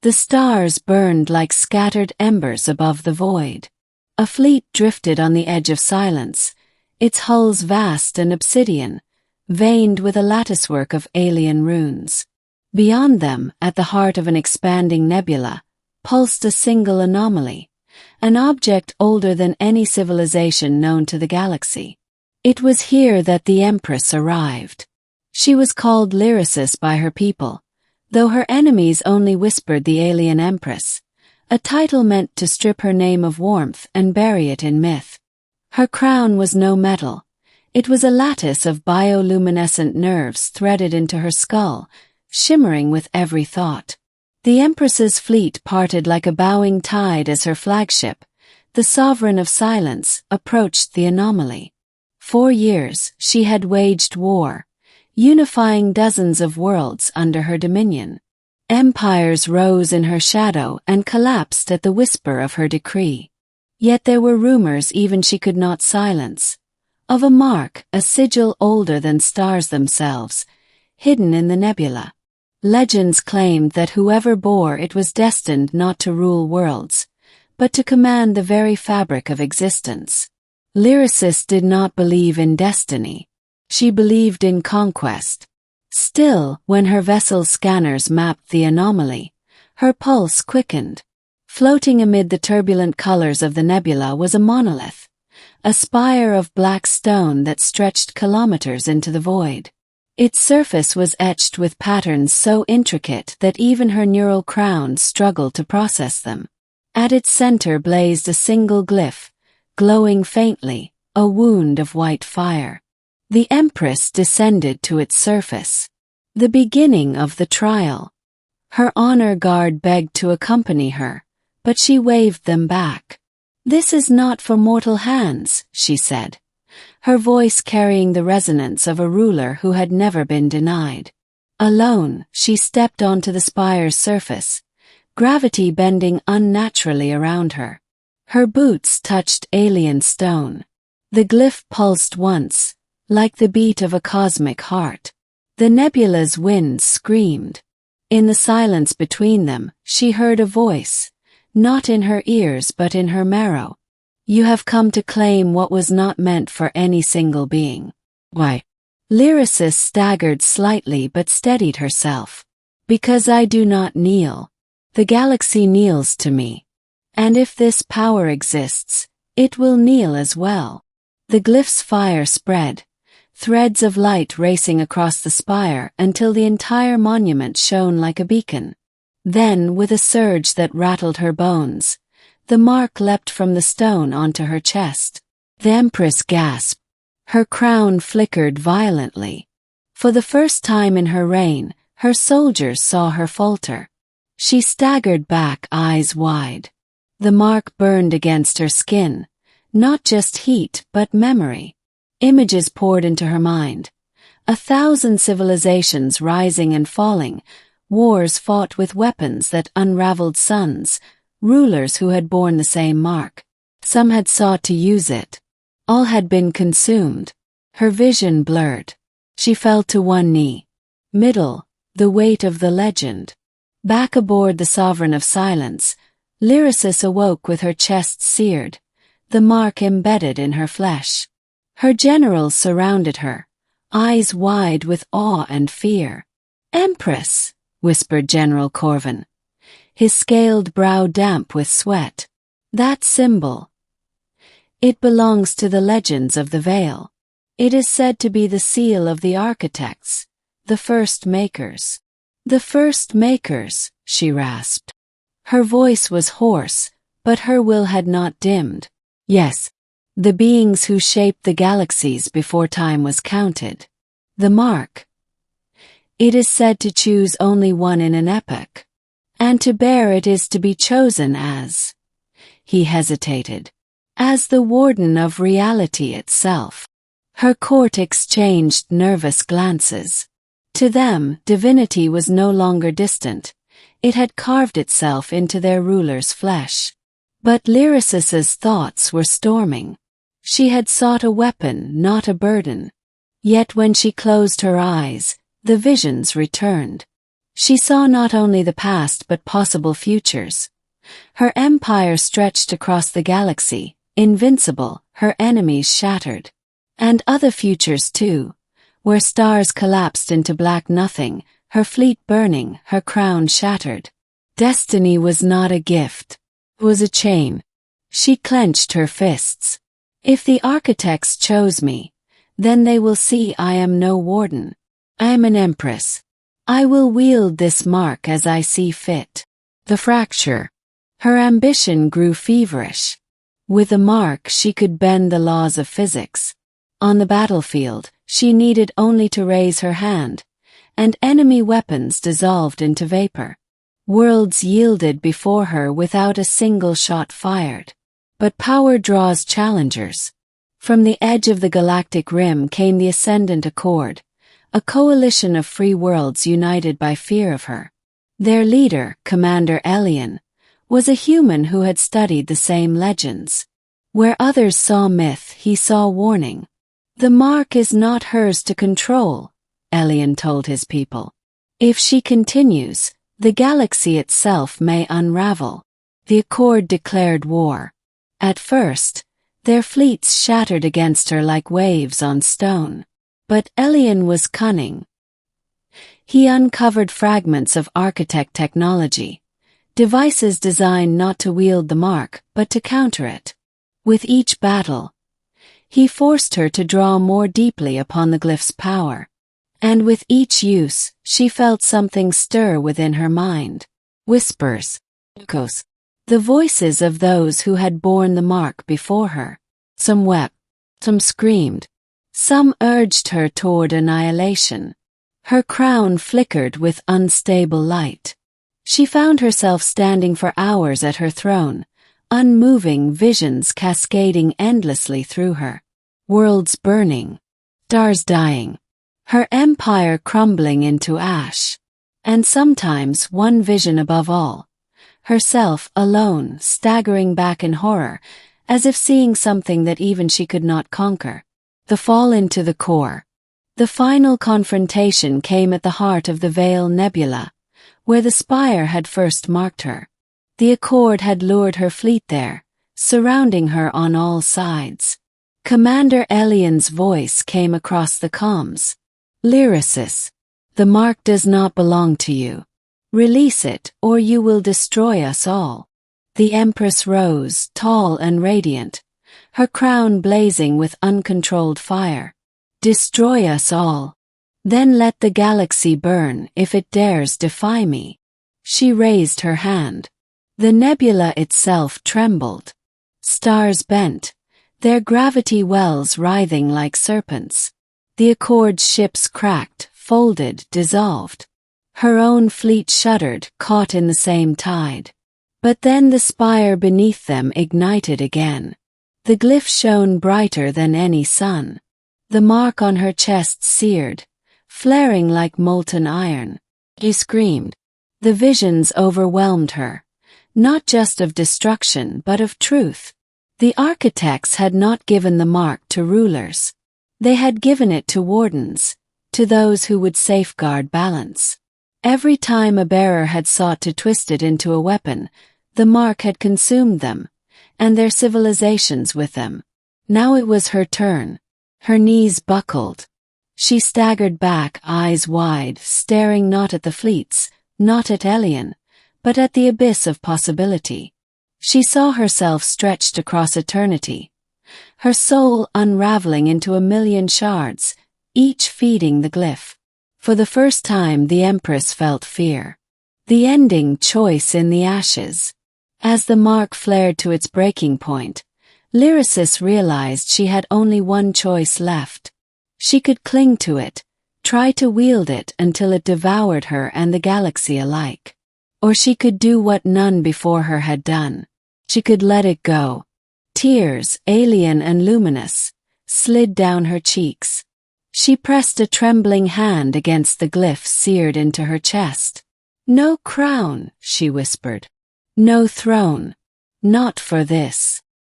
The stars burned like scattered embers above the void. A fleet drifted on the edge of silence, its hulls vast and obsidian, veined with a latticework of alien runes. Beyond them, at the heart of an expanding nebula, pulsed a single anomaly, an object older than any civilization known to the galaxy. It was here that the Empress arrived. She was called Lyrasis by her people, though her enemies only whispered the Alien Empress, a title meant to strip her name of warmth and bury it in myth. Her crown was no metal. It was a lattice of bioluminescent nerves threaded into her skull, shimmering with every thought. The Empress's fleet parted like a bowing tide as her flagship, the Sovereign of Silence, approached the anomaly. 4 years she had waged war, unifying dozens of worlds under her dominion. Empires rose in her shadow and collapsed at the whisper of her decree. Yet there were rumors even she could not silence, of a mark, a sigil older than stars themselves, hidden in the nebula. Legends claimed that whoever bore it was destined not to rule worlds, but to command the very fabric of existence. Lyrasis did not believe in destiny. She believed in conquest. Still, when her vessel's scanners mapped the anomaly, her pulse quickened. Floating amid the turbulent colors of the nebula was a monolith, a spire of black stone that stretched kilometers into the void. Its surface was etched with patterns so intricate that even her neural crown struggled to process them. At its center blazed a single glyph, glowing faintly, a wound of white fire. The Empress descended to its surface. The beginning of the trial. Her honor guard begged to accompany her, but she waved them back. "This is not for mortal hands," she said, her voice carrying the resonance of a ruler who had never been denied. Alone, she stepped onto the spire's surface, gravity bending unnaturally around her. Her boots touched alien stone. The glyph pulsed once, like the beat of a cosmic heart. The nebula's winds screamed. In the silence between them, she heard a voice, not in her ears but in her marrow. "You have come to claim what was not meant for any single being." "Why?" Lyrasis staggered slightly but steadied herself. "Because I do not kneel. The galaxy kneels to me. And if this power exists, it will kneel as well." The glyph's fire spread, threads of light racing across the spire until the entire monument shone like a beacon. Then, with a surge that rattled her bones, the mark leapt from the stone onto her chest. The Empress gasped. Her crown flickered violently. For the first time in her reign, her soldiers saw her falter. She staggered back, eyes wide. The mark burned against her skin, not just heat but memory. Images poured into her mind. 1,000 civilizations rising and falling, wars fought with weapons that unraveled suns, rulers who had borne the same mark. Some had sought to use it. All had been consumed. Her vision blurred. She fell to one knee. Middle, the weight of the legend. Back aboard the Sovereign of Silence, Lyrasis awoke with her chest seared, the mark embedded in her flesh. Her generals surrounded her, eyes wide with awe and fear. "Empress," whispered General Corvin, his scaled brow damp with sweat. "That symbol. It belongs to the legends of the Veil. It is said to be the seal of the architects, the first makers." "The first makers," she rasped. Her voice was hoarse, but her will had not dimmed. "Yes, the beings who shaped the galaxies before time was counted. The mark. It is said to choose only one in an epoch. And to bear it is to be chosen as—" he hesitated, "as the warden of reality itself." Her court exchanged nervous glances. To them, divinity was no longer distant. It had carved itself into their ruler's flesh. But Lyrasis's thoughts were storming. She had sought a weapon, not a burden. Yet when she closed her eyes, the visions returned. She saw not only the past but possible futures. Her empire stretched across the galaxy, invincible, her enemies shattered. And other futures too, where stars collapsed into black nothing, her fleet burning, her crown shattered. Destiny was not a gift. It was a chain. She clenched her fists. If the architects chose me, then they will see I am no warden. I am an empress. I will wield this mark as I see fit. The fracture. Her ambition grew feverish. With the mark she could bend the laws of physics. On the battlefield, she needed only to raise her hand, and enemy weapons dissolved into vapor. Worlds yielded before her without a single shot fired. But power draws challengers. From the edge of the galactic rim came the Ascendant Accord, a coalition of free worlds united by fear of her. Their leader, Commander Alien, was a human who had studied the same legends. Where others saw myth, he saw warning. The mark is not hers to control, Alien told his people. If she continues, the galaxy itself may unravel. The Accord declared war. At first, their fleets shattered against her like waves on stone. But Alien was cunning. He uncovered fragments of architect technology, devices designed not to wield the mark but to counter it. With each battle, he forced her to draw more deeply upon the glyph's power. And with each use, she felt something stir within her mind. Whispers, echoes, the voices of those who had borne the mark before her. Some wept, some screamed. Some urged her toward annihilation. Her crown flickered with unstable light. She found herself standing for hours at her throne, unmoving, visions cascading endlessly through her. Worlds burning, stars dying, her empire crumbling into ash. And sometimes one vision above all, herself alone, staggering back in horror, as if seeing something that even she could not conquer. The fall into the core. The final confrontation came at the heart of the Veil Nebula, where the spire had first marked her. The Accord had lured her fleet there, surrounding her on all sides. Commander Alien's voice came across the comms. Lyricis, the mark does not belong to you. Release it, or you will destroy us all. The Empress rose, tall and radiant, her crown blazing with uncontrolled fire. Destroy us all. Then let the galaxy burn if it dares defy me. She raised her hand. The nebula itself trembled. Stars bent, their gravity wells writhing like serpents. The Accord's ships cracked, folded, dissolved. Her own fleet shuddered, caught in the same tide. But then the spire beneath them ignited again. The glyph shone brighter than any sun. The mark on her chest seared, flaring like molten iron. She screamed. The visions overwhelmed her, not just of destruction but of truth. The architects had not given the mark to rulers. They had given it to wardens, to those who would safeguard balance. Every time a bearer had sought to twist it into a weapon, the mark had consumed them, and their civilizations with them. Now it was her turn. Her knees buckled. She staggered back, eyes wide, staring not at the fleets, not at Alien, but at the abyss of possibility. She saw herself stretched across eternity, her soul unraveling into a million shards, each feeding the glyph. For the first time the Empress felt fear. The ending choice in the ashes. As the mark flared to its breaking point, Lyricis realized she had only one choice left. She could cling to it, try to wield it until it devoured her and the galaxy alike. Or she could do what none before her had done. She could let it go. Tears, alien and luminous, slid down her cheeks. She pressed a trembling hand against the glyph seared into her chest. No crown, she whispered. No throne. Not for this.